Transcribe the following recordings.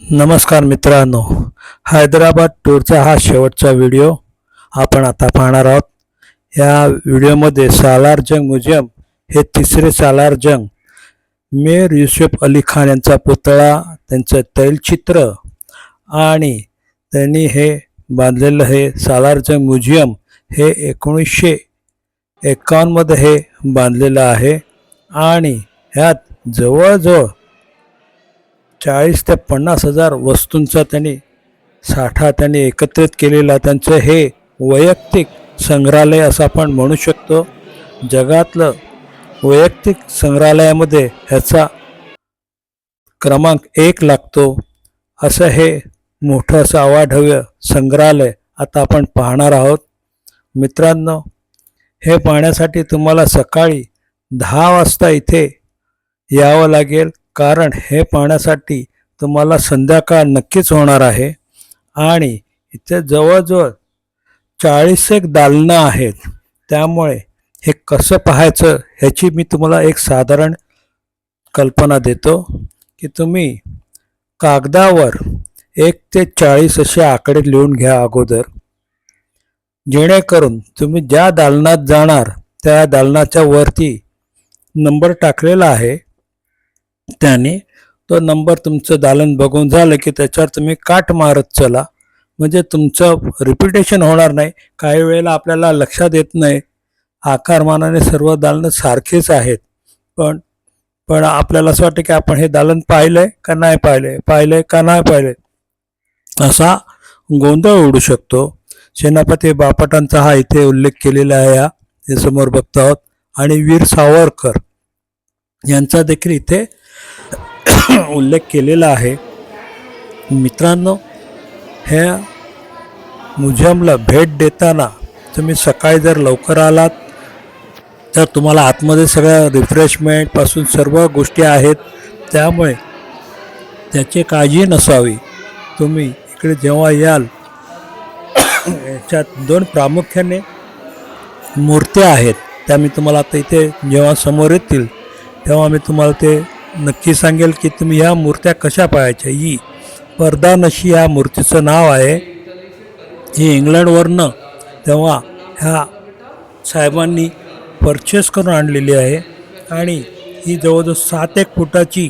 नमस्कार मित्रांनो, हैदराबाद टूरचा हा शेवटचा व्हिडिओ आपण आता पाहणार आहोत. या व्हिडिओमध्ये सालार जंग म्युझियम हे तिसरे सालार जंग, मीर युसुफ अली खान यांचा पुतळा, त्यांचं तैलचित्र आणि त्यांनी हे बांधलेलं हे सालार जंग म्युझियम हे 1951 मध्ये हे बांधलेलं आहे आणि ह्यात जवळजवळ 40 ते 50 हजार वस्तूंचा साठा त्यांनी एकत्रित केलेला. त्यांचं हे वैयक्तिक संग्रहालय असं आपण म्हणू शकतो. जगातलं वैयक्तिक संग्रहालयामध्ये ह्याचा क्रमांक 1 लागतो. असं हे मोठं असं अवाढव्य संग्रहालय आता आपण पाहणार आहोत. मित्रांनो, हे पाहण्यासाठी तुम्हाला सकाळी 10 वाजता इथे यावं लागेल, कारण हे पाहण्यासाठी तुम्हाला संध्याकाळ नक्कीच होणार आहे. आणि इथे जवळजवळ 40 दालनं आहेत. त्यामुळे हे कसं पाहायचं ह्याची मी तुम्हाला एक साधारण कल्पना देतो की तुम्ही कागदावर 1 ते 40 असे आकडे लिहून घ्या अगोदर, जेणेकरून तुम्ही ज्या दालनात जाणार त्या दालनाच्या वरती नंबर टाकलेला आहे, त्याने तो नंबर तुमचं दालन बघून झालं की त्याच्यावर तुम्ही काट मारत चला, म्हणजे तुमचं रिपिटेशन होणार नाही. काही वेळेला आपल्याला लक्षात येत नाही, आकारमानाने सर्व दालनं सारखेच आहेत, पण आपल्याला असं वाटतं की आपण हे दालन पाहिलंय का नाही पाहिलंय का नाही पाहिलंय, असा गोंधळ उडू शकतो. सेनापती बापटांचा हा इथे उल्लेख केलेला आहे, हे समोर बघतो आहोत. आणि वीर सावरकर यांचा देखील इथे उल्लेख केलेला आहे. मित्रांनो, ह्या म्युझियमला भेट देताना तुम्ही सकाळी जर लवकर आलात तर तुम्हाला आतमध्ये सगळ्या रिफ्रेशमेंटपासून सर्व गोष्टी आहेत, त्यामुळे त्याची काळजी नसावी. तुम्ही इकडे जेव्हा याल, याच्यात 2 प्रामुख्याने मूर्त्या आहेत, त्या मी तुम्हाला आता इथे जेव्हा समोर येतील तेव्हा मी तुम्हाला ते नक्की सांगेल की तुम्ही ह्या मूर्त्या कशा पाहायच्या. ही परदानशी ह्या मूर्तीचं नाव आहे. ही इंग्लंडवरनं तेव्हा ह्या साहेबांनी परचेस करून आणलेली आहे आणि ही जवळजवळ 7-1 फुटाची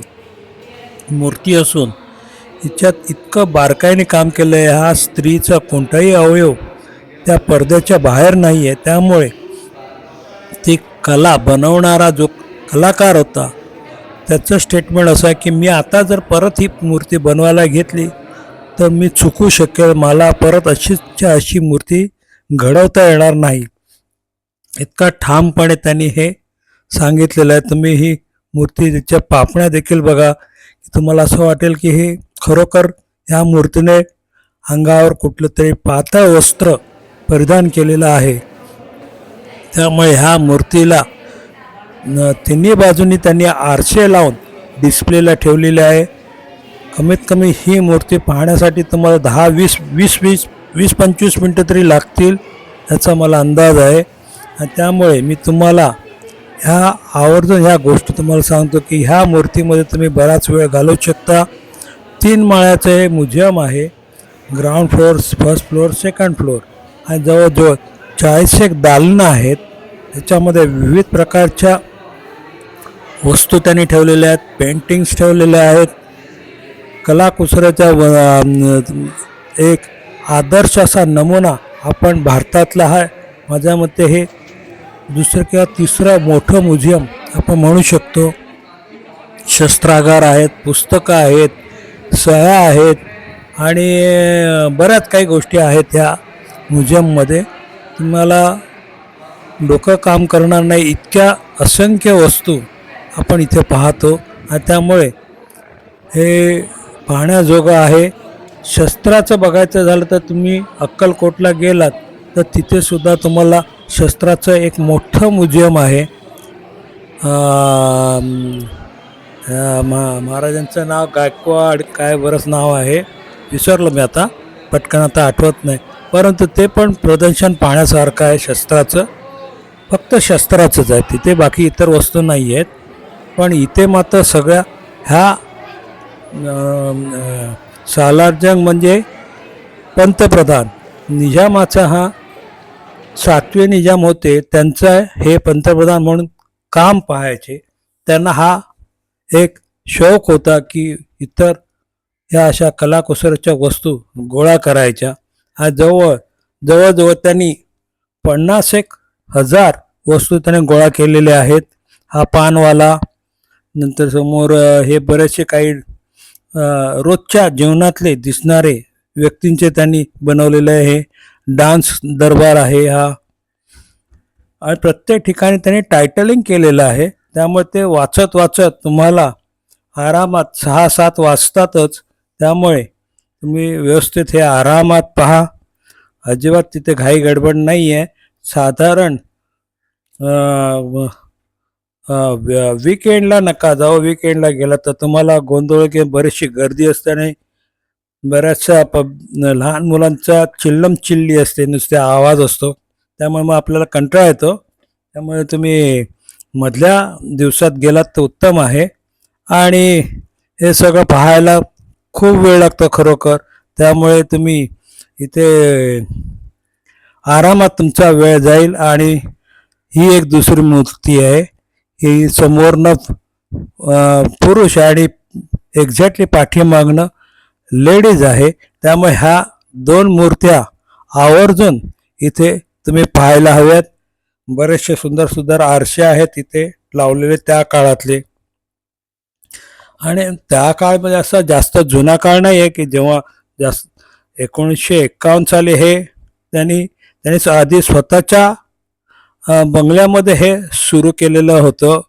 मूर्ती असून हिच्यात इतकं बारकाईने काम केलं आहे. हा स्त्रीचा कोणताही अवयव त्या पडद्याच्या बाहेर नाही आहे. त्यामुळे ती कला बनवणारा जो कलाकार होता त्याचं स्टेटमेंट असं आहे की मी आता जर परत ही मूर्ती बनवायला घेतली तर मी चुकू शकेल, मला परत अशी मूर्ती घडवता येणार नाही. इतका ठामपणे त्यांनी हे सांगितलेलं आहे. तुम्ही ही मूर्ती, तिच्या पापण्या देखील बघा, तुम्हाला असं वाटेल की हे खरोखर ह्या मूर्तीने अंगावर कुठलं तरी पातळ वस्त्र परिधान केलेलं आहे. त्यामुळे ह्या मूर्तीला तिन्ही बाजूंनी त्यांनी आरसे लावून डिस्प्लेला ठेवलेले आहे. कमीत कमी ही मूर्ती पाहण्यासाठी तुम्हाला 10-20-25 मिनटं तरी लागतील, याचा मला अंदाज आहे. आणि त्यामुळे मी तुम्हाला ह्या आवर्जून ह्या गोष्टी तुम्हाला सांगतो की ह्या मूर्तीमध्ये तुम्ही बराच वेळ घालवू शकता. 3 माळ्याचं हे म्युझियम आहे. Ground floor, first floor, second floor आणि जवळजवळ 40 दालनं आहेत. त्याच्यामध्ये विविध प्रकारच्या वस्तू त्यांनी ठेवलेल्या आहेत, पेंटिंग्स ठेवलेल्या आहेत. कलाकुसऱ्याचा एक आदर्श असा नमुना आपण भारतातला आहे. माझ्या मते हे 2रं किंवा 3रं मोठं म्युझियम आपण म्हणू शकतो. शस्त्रागार आहेत, पुस्तकं आहेत, सह्या आहेत आणि बऱ्याच काही गोष्टी आहेत ह्या म्युझियममध्ये. तुम्हाला डोकं काम करणार नाही, इतक्या असंख्य वस्तू आपण इथे पाहतो. आणि त्यामुळे हे पाहण्याजोगं आहे. शस्त्राचं बघायचं झालं तर तुम्ही अक्कलकोटला गेलात तर तिथे सुद्धा तुम्हाला शस्त्राचं एक मोठं म्युझियम आहे. महाराजांचं नाव गायकवाड काय बरंच नाव आहे, विसरलं मी आता, पटकन आता आठवत नाही, परंतु ते पण प्रदर्शन पाहण्यासारखं आहे. शस्त्राचं, फक्त शस्त्राचंच आहे तिथे, बाकी इतर वस्तू नाही आहेत. पण इथे मात्र सगळ्या ह्या सालारजंग म्हणजे पंतप्रधान. निजामाचा हा 7वे निजाम होते, त्यांचं हे पंतप्रधान म्हणून काम पाहायचे. त्यांना हा एक शौक होता की इतर ह्या अशा कलाकुसरीच्या वस्तू गोळा करायच्या. हा जवळजवळ त्यांनी 50,000 वस्तू त्याने गोळा केलेल्या आहेत. हा पानवाला, नंतर समोर हे बरेचसे काही रोजच्या जीवनातले दिसणारे व्यक्तींचे त्यांनी बनवलेले आहे. डान्स दरबार आहे हा, आणि प्रत्येक ठिकाणी त्यांनी टायटलिंग केलेलं आहे. त्यामुळे ते वाचत वाचत तुम्हाला आरामात 6-7 वाजतातच. त्यामुळे तुम्ही व्यवस्थित हे आरामात पहा. अजिबात तिथे घाई गडबड नाही आहे. साधारण विकेंडला नका जाऊ. विकेंडला गेला तर तुम्हाला गोंधळ की बरीचशी गर्दी असते आणि बऱ्याचशा लहान मुलांचा चिल्लम चिल्ली असते, नुसते आवाज असतो. त्यामुळे मग आपल्याला कंटाळा येतो. त्यामुळे तुम्ही मधल्या दिवसात गेलात तर उत्तम आहे. आणि हे सगळं पाहायला खूप वेळ लागतो खरोखर. त्यामुळे तुम्ही इथे आरामात तुमचा वेळ जाईल. आणि ही एक दुसरी मूर्ती आहे. ही समोरनं पुरुष आणि एक्झॅक्टली पाठीमागणं लेडीज आहे. त्यामुळे ह्या 2 मूर्त्या आवर्जून इथे तुम्ही पाहायला हव्यात. बरेचसे सुंदर सुंदर आरसे आहेत इथे लावलेले त्या काळातले. आणि त्या काळमध्ये असा जास्त जुना काळ नाही आहे की जेव्हा जास्त 1951 साली हे त्यांनी आधी स्वतःच्या बंगल्यामध्ये हे सुरू केलेलं होतं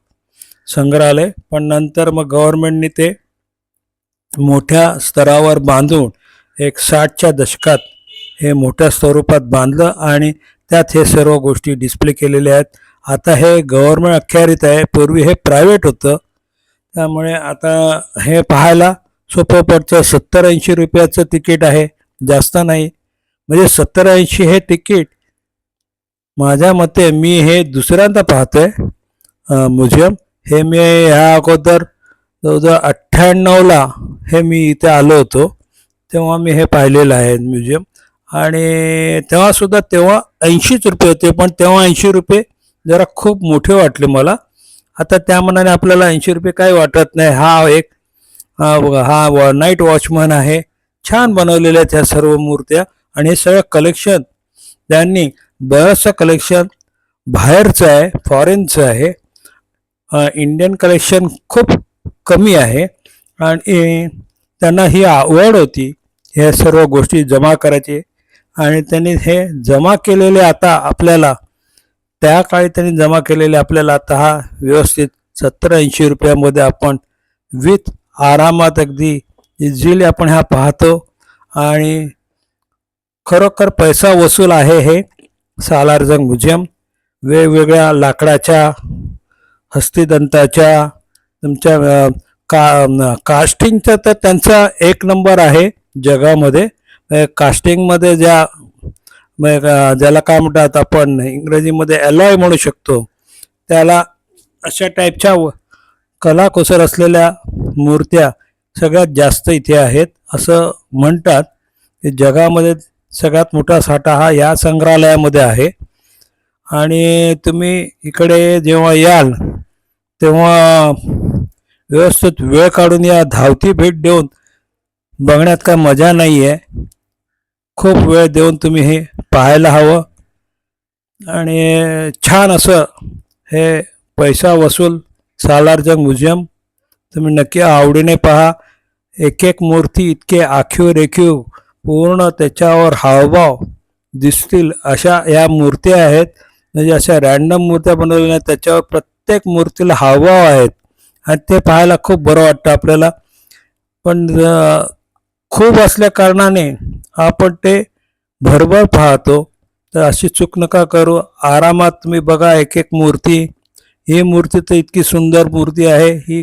संग्रहालय. पण नंतर मग गव्हर्नमेंटने ते मोठ्या स्तरावर बांधून एक 60च्या दशकात हे मोठ्या स्वरूपात बांधलं आणि त्यात हे सर्व गोष्टी डिस्प्ले केलेल्या आहेत. आता हे गव्हर्नमेंट अखत्यारीत आहे. पूर्वी हे प्रायव्हेट होतं. त्यामुळे आता हे पाहायला सोपं पडतं. 70-80 रुपयाचं तिकीट आहे, जास्त नाही. म्हणजे 70-80 हे तिकीट माझ्या मते मी हे दुसऱ्यांदा पाहतोय म्युझियम. हे मी ह्या अगोदर 98ला हे मी इथे आलो होतो, तेव्हा मी हे पाहिलेलं आहे म्युझियम. आणि तेव्हासुद्धा 80च रुपये होते. पण तेव्हा 80 रुपये जरा खूप मोठे वाटले मला. आता त्या मनाने आपल्याला 80 रुपये काही वाटत नाही. हा नाईट वॉचमन आहे. छान बनवलेल्या आहेत ह्या सर्व मूर्त्या. आणि हे सगळं कलेक्शन त्यांनी बरंचसं कलेक्शन बाहेरचं आहे, फॉरेनचं आहे. इंडियन कलेक्शन खूप कमी आहे. आणि त्यांना ही आवड होती ह्या सर्व गोष्टी जमा करायची. आणि त्यांनी हे जमा केलेले आता आपल्याला, त्या काळी त्यांनी जमा केलेले आपल्याला आता हा व्यवस्थित 70-80 रुपयामध्ये आपण विथ आरामात अगदी इझिली आपण हा पाहतो. आणि खरोखर पैसा वसूल आहे हे सालारजंग म्युझियम. वेगवेगळ्या लाकडाच्या, हस्तिदंताच्या, तुमच्या कास्टिंगचा तर त्यांचा 1 नंबर आहे जगामध्ये. कास्टिंगमध्ये ज्याला काय म्हणतात आपण इंग्रजीमध्ये अलॉय म्हणू शकतो, त्याला अशा टाईपच्या कलाकुसर असलेल्या मूर्त्या सगळ्यात जास्त इथे आहेत. असं म्हणतात की जगामध्ये सगळ्यात मोठा साठा हा या संग्रहालयामध्ये आहे. आणि तुम्ही इकडे जेव्हा याल तेव्हा व्यवस्थित वेळ काढून या. धावती भेट देऊन बघण्यात काय मजा नाही आहे. खूप वेळ देऊन तुम्ही हे पाहायला हवं. आणि छान असं हे पैसा वसूल सालारजंग म्युझियम तुम्ही नक्की आवडीने पहा. एक एक मूर्ती इतके आखीव रेखीव पूर्ण त्याच्यावर हावभाव दिसतील अशा या मूर्त्या आहेत. म्हणजे अशा रॅन्डम मूर्त्या बनवलेल्या आहेत, त्याच्यावर प्रत्येक मूर्तीला हावभाव आहेत. आणि ते पाहायला खूप बरं वाटतं आपल्याला. पण खूप असल्या कारणाने आपण ते भरभर पाहतो. तर अशी चूक नका करू. आरामात तुम्ही बघा एक एक मूर्ती. ही मूर्ती तर इतकी सुंदर मूर्ती आहे. ही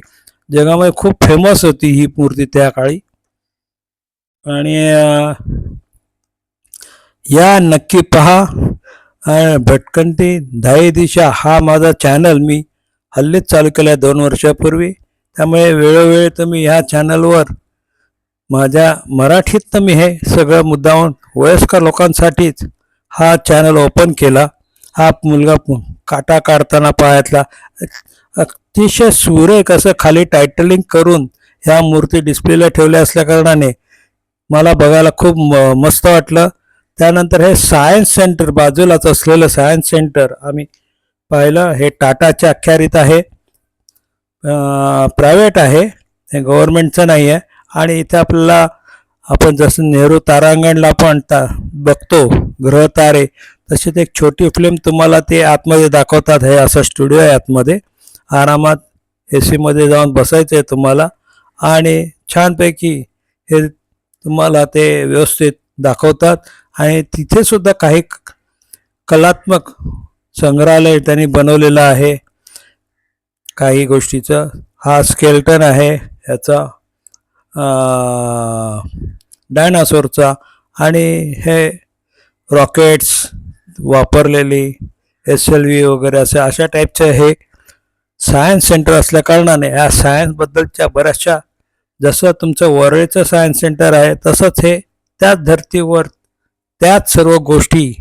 जगामध्ये खूप फेमस होती ही मूर्ती त्या काळी. आणि या नक्की पहा. भटकंती धाई दिशा हा माझा चॅनल मी हल्लीच चालू केला आहे 2 वर्षापूर्वी. त्यामुळे वेळोवेळी तुम्ही ह्या चॅनलवर माझ्या मराठीत तर मी हे सगळं मुद्दामून वयस्कर लोकांसाठीच हा चॅनल ओपन केला. हा मुलगा काटा काढताना पायातला अतिशय सुरेख असं खाली टायटलिंग करून ह्या मूर्ती डिस्प्लेला ठेवल्या असल्याकारणाने मला बघायला खूप मस्त वाटलं. त्यानंतर हे सायन्स सेंटर बाजूलाच असलेलं सायन्स सेंटर आम्ही पाहिलं. हे टाटाच्या अखत्यारीत आहे, प्रायव्हेट आहे, हे गव्हर्नमेंटचं नाही आहे. आणि इथे आपल्याला आपण जसं नेहरू तारांगणला पण बघतो ग्रह तारे, तशीच एक छोटी फिल्म तुम्हाला ते आतमध्ये दाखवतात. हे असं स्टुडिओ आहे आतमध्ये, आरामात ए सीमध्ये जाऊन बसायचं आहे तुम्हाला आणि छानपैकी हे तुम्हाला ते व्यवस्थित दाखवतात. आणि तिथे सुद्धा काही कलात्मक संग्रहालय त्यांनी बनवलेलं आहे काही गोष्टीचं. हा स्केल्टन आहे ह्याचा डायनासोरचा, आणि हे रॉकेट्स वापरलेली SLV वगैरे अशा टाईपचं हे सायन्स सेंटर असल्याकारणाने ह्या सायन्सबद्दलच्या बऱ्याचशा, जसं तुमचं वरळीचं सायन्स सेंटर आहे तसंच हे त्याच धर्तीवर त्याच सर्व गोष्टी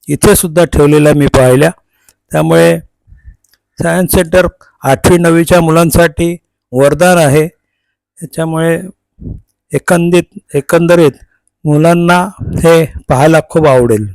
इथे सुद्धा ठेवलेल्या मी पाहिल्या. त्यामुळे सायन्स सेंटर 8वी-9वीच्या मुलांसाठी वरदान आहे. त्याच्यामुळे एकंदरीत मुलांना हे पाहायला खूप आवडेल.